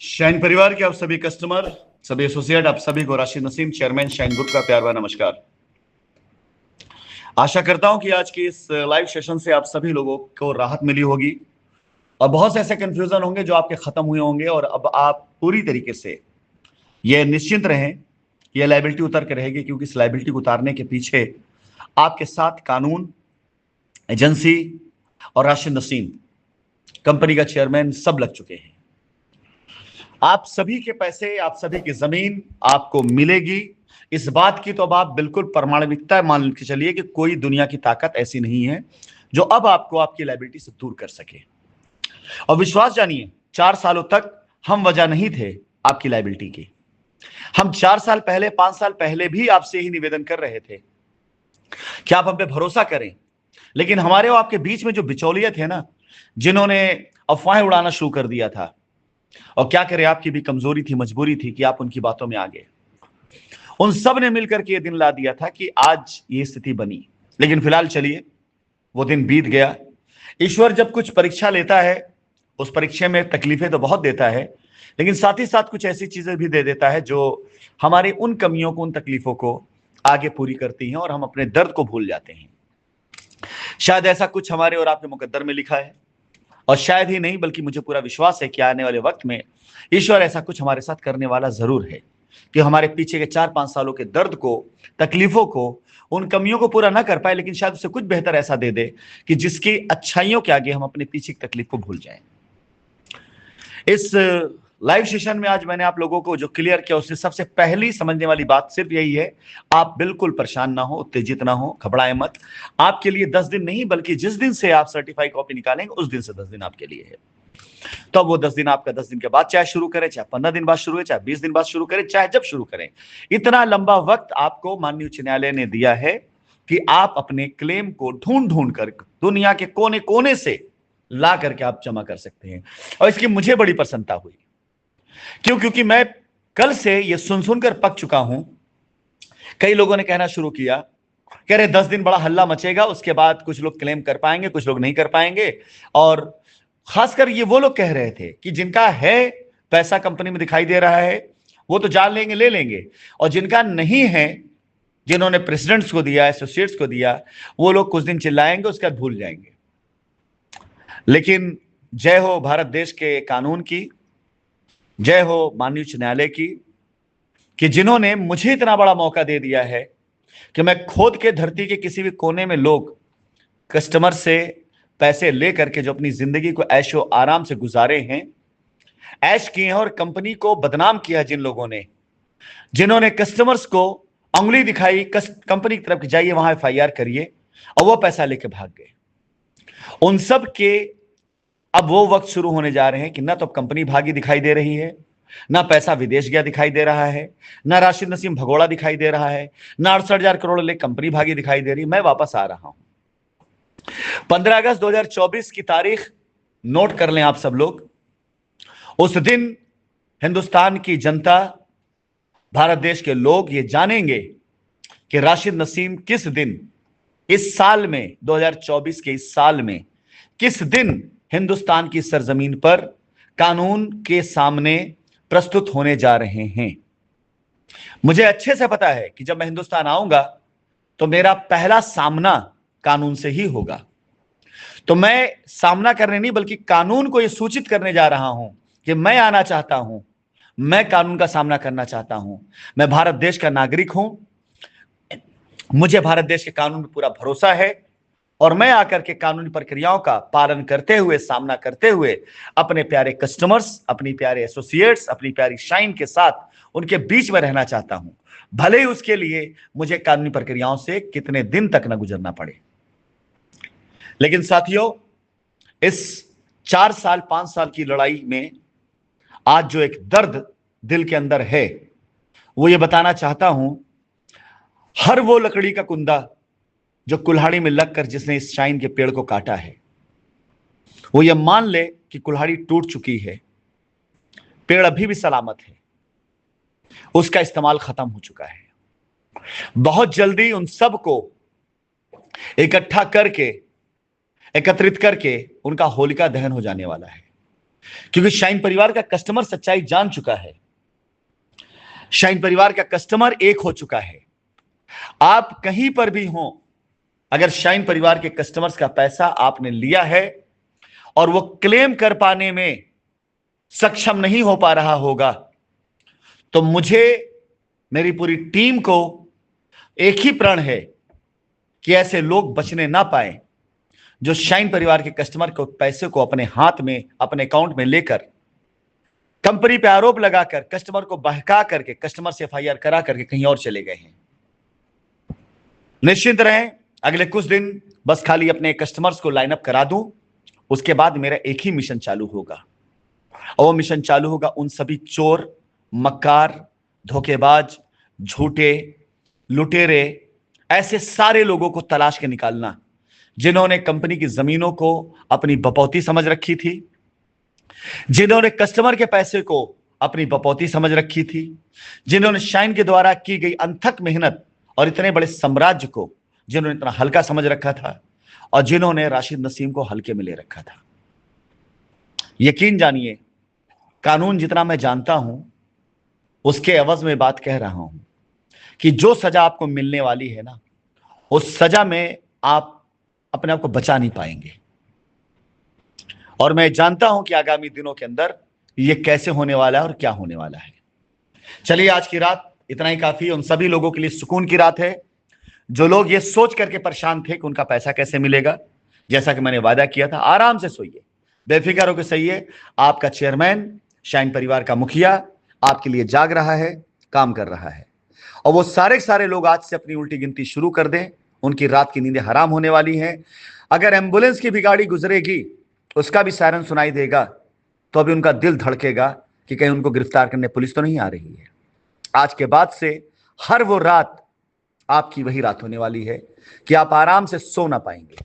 Shine परिवार के आप सभी कस्टमर, सभी एसोसिएट, आप सभी को Rashid Naseem, chairman shine group का प्यार भरा नमस्कार। आशा करता हूं कि आज की इस लाइव सेशन से आप सभी लोगों को राहत मिली होगी और बहुत से ऐसे कंफ्यूजन होंगे जो आपके खत्म हुए होंगे और अब आप पूरी तरीके से ये निश्चिंत रहें कि यह लाइबिलिटी उतर के रहेगी, क्योंकि इस लाइबिलिटी को उतारने के पीछे आपके साथ कानून, एजेंसी और राशिद नसीम कंपनी का चेयरमैन सब लग चुके हैं। आप सभी के पैसे, आप सभी की जमीन आपको मिलेगी, इस बात की तो अब आप बिल्कुल प्रमाणिकता मान के चलिए कि कोई दुनिया की ताकत ऐसी नहीं है जो अब आपको आपकी लायबिलिटी से दूर कर सके। और विश्वास जानिए, 4 सालों तक हम वजह नहीं थे आपकी लायबिलिटी की। हम 4 साल पहले, 5 साल पहले भी आपसे ही निवेदन कर रहे थे कि आप हम पे भरोसा करें, लेकिन हमारे और आपके बीच में जो बिचौलिए थे ना, जिन्होंने अफवाहें उड़ाना शुरू कर दिया था, और क्या करें, आपकी भी कमजोरी थी, मजबूरी थी कि आप उनकी बातों में आ गए। उन सब ने मिलकर के ये दिन ला दिया था कि आज ये स्थिति बनी। लेकिन फिलहाल चलिए, वो दिन बीत गया। ईश्वर जब कुछ परीक्षा लेता है, उस परीक्षा में तकलीफें तो बहुत देता है, लेकिन साथ ही साथ कुछ ऐसी चीजें भी दे देता है जो हमारी उन कमियों को, उन तकलीफों को आगे पूरी करती हैं और हम अपने दर्द को भूल जाते हैं। शायद ऐसा कुछ हमारे और आपके मुकद्दर में लिखा है, और शायद ही नहीं बल्कि मुझे पूरा विश्वास है कि आने वाले वक्त में ईश्वर ऐसा कुछ हमारे साथ करने वाला जरूर है कि हमारे पीछे के 4-5 सालों के दर्द को, तकलीफों को, उन कमियों को पूरा ना कर पाए, लेकिन शायद उसे कुछ बेहतर ऐसा दे दे कि जिसकी अच्छाइयों के आगे हम अपने पीछे की तकलीफ को भूल जाएं। इस लाइव सेशन में आज मैंने आप लोगों को जो क्लियर किया, उससे सबसे पहली समझने वाली बात सिर्फ यही है, आप बिल्कुल परेशान ना हो, उत्तेजित ना हो, घबराएं मत। आपके लिए 10 दिन नहीं, बल्कि जिस दिन से आप सर्टिफाइड कॉपी निकालेंगे उस दिन से 10 दिन आपके लिए है। तो अब वो 10 दिन आपका 10 दिन के बाद चाहे शुरू करें, चाहे 15 दिन बाद शुरू करें, चाहे 20 दिन बाद शुरू करें, चाहे जब शुरू करें, इतना लंबा वक्त आपको माननीय उच्च न्यायालय ने दिया है कि आप अपने क्लेम को ढूंढ ढूंढ कर दुनिया के कोने कोने से ला करके आप जमा कर सकते हैं। और इसकी मुझे बड़ी प्रसन्नता हुई। क्यों? क्योंकि मैं कल से ये सुन सुनकर पक चुका हूं। कई लोगों ने कहना शुरू किया, कह रहे 10 दिन बड़ा हल्ला मचेगा, उसके बाद कुछ लोग क्लेम कर पाएंगे, कुछ लोग नहीं कर पाएंगे। और खासकर ये वो लोग कह रहे थे कि जिनका है पैसा, कंपनी में दिखाई दे रहा है, वो तो जान लेंगे, ले लेंगे, और जिनका नहीं है, जिन्होंने प्रेसिडेंट्स को दिया, एसोसिएट्स को दिया, वो लोग कुछ दिन चिल्लाएंगे, उसके बाद भूल जाएंगे। लेकिन जय हो भारत देश के कानून की, जय हो माननीय उच्च न्यायालय की, कि जिन्होंने मुझे इतना बड़ा मौका दे दिया है कि मैं खोद के धरती के किसी भी कोने में लोग कस्टमर से पैसे लेकर के जो अपनी जिंदगी को ऐशो आराम से गुजारे हैं, ऐश किए हैं, और कंपनी को बदनाम किया जिन लोगों ने, जिन्होंने कस्टमर्स को उंगली दिखाई, कंपनी की तरफ जाइए वहां एफआईआर करिए, और वो पैसा लेके भाग गए, उन सब के अब वो वक्त शुरू होने जा रहे हैं कि ना तो कंपनी भागी दिखाई दे रही है, ना पैसा विदेश गया दिखाई दे रहा है, ना राशिद नसीम भगोड़ा दिखाई दे रहा है, ना 68,000 करोड़ ले कंपनी भागी दिखाई दे रही। मैं वापस आ रहा हूं। 15 अगस्त 2024 की तारीख नोट कर लें आप सब लोग। उस दिन हिंदुस्तान की जनता, भारत देश के लोग ये जानेंगे कि राशिद नसीम किस दिन, इस साल में, 2024 के इस साल में, किस दिन हिंदुस्तान की सरजमीन पर कानून के सामने प्रस्तुत होने जा रहे हैं। मुझे अच्छे से पता है कि जब मैं हिंदुस्तान आऊंगा तो मेरा पहला सामना कानून से ही होगा। तो मैं सामना करने नहीं, बल्कि कानून को यह सूचित करने जा रहा हूं कि मैं आना चाहता हूं, मैं कानून का सामना करना चाहता हूं। मैं भारत देश का नागरिक हूं, मुझे भारत देश के कानून पर पूरा भरोसा है, और मैं आकर के कानूनी प्रक्रियाओं का पालन करते हुए, सामना करते हुए अपने प्यारे कस्टमर्स, अपनी प्यारे एसोसिएट्स, अपनी प्यारी शाइन के साथ उनके बीच में रहना चाहता हूं, भले ही उसके लिए मुझे कानूनी प्रक्रियाओं से कितने दिन तक न गुजरना पड़े। लेकिन साथियों, इस 4 साल, 5 साल की लड़ाई में आज जो एक दर्द दिल के अंदर है, वो ये बताना चाहता हूं, हर वो लकड़ी का कुंदा जो कुल्हाड़ी में लगकर जिसने इस शाइन के पेड़ को काटा है, वो ये मान ले कि कुल्हाड़ी टूट चुकी है, पेड़ अभी भी सलामत है, उसका इस्तेमाल खत्म हो चुका है। बहुत जल्दी उन सब को इकट्ठा करके, एकत्रित करके उनका होलिका दहन हो जाने वाला है। क्योंकि शाइन परिवार का कस्टमर सच्चाई जान चुका है। शाइन परिवार का कस्टमर एक हो चुका है। आप कहीं पर भी हो, अगर शाइन परिवार के कस्टमर्स का पैसा आपने लिया है और वो क्लेम कर पाने में सक्षम नहीं हो पा रहा होगा, तो मुझे, मेरी पूरी टीम को एक ही प्रण है कि ऐसे लोग बचने ना पाए जो शाइन परिवार के कस्टमर को पैसे को अपने हाथ में, अपने अकाउंट में लेकर कंपनी पे आरोप लगाकर कस्टमर को बहका करके कस्टमर से एफआईआर करा करके कहीं और चले गए हैं। निश्चिंत रहें, अगले कुछ दिन बस खाली अपने कस्टमर्स को लाइनअप करा दूं, उसके बाद मेरा एक ही मिशन चालू होगा, और वो मिशन चालू होगा उन सभी चोर, मक्कार, धोखेबाज, झूठे, लुटेरे, ऐसे सारे लोगों को तलाश के निकालना जिन्होंने कंपनी की जमीनों को अपनी बपौती समझ रखी थी, जिन्होंने कस्टमर के पैसे को अपनी बपौती समझ रखी थी, जिन्होंने शाइन के द्वारा की गई अनथक मेहनत और इतने बड़े साम्राज्य को जिन्होंने इतना हल्का समझ रखा था, और जिन्होंने राशिद नसीम को हल्के में ले रखा था। यकीन जानिए, कानून जितना मैं जानता हूं उसके एवज में बात कह रहा हूं कि जो सजा आपको मिलने वाली है ना, उस सजा में आप अपने आप को बचा नहीं पाएंगे। और मैं जानता हूं कि आगामी दिनों के अंदर ये कैसे होने वाला है और क्या होने वाला है। चलिए, आज की रात इतना ही काफी। उन सभी लोगों के लिए सुकून की रात है जो लोग ये सोच करके परेशान थे कि उनका पैसा कैसे मिलेगा। जैसा कि मैंने वादा किया था, आराम से सोइए, बेफिक्र होकर सोइए। आपका चेयरमैन, शाइन परिवार का मुखिया आपके लिए जाग रहा है, काम कर रहा है। और वो सारे लोग आज से अपनी उल्टी गिनती शुरू कर दें, उनकी रात की नींदें हराम होने वाली हैं। अगर एम्बुलेंस की भी गाड़ी गुजरेगी, उसका भी सायरन सुनाई देगा, तो अभी उनका दिल धड़केगा कि कहीं उनको गिरफ्तार करने पुलिस तो नहीं आ रही है। आज के बाद से हर वो रात आपकी वही रात होने वाली है कि आप आराम से सो ना पाएंगे।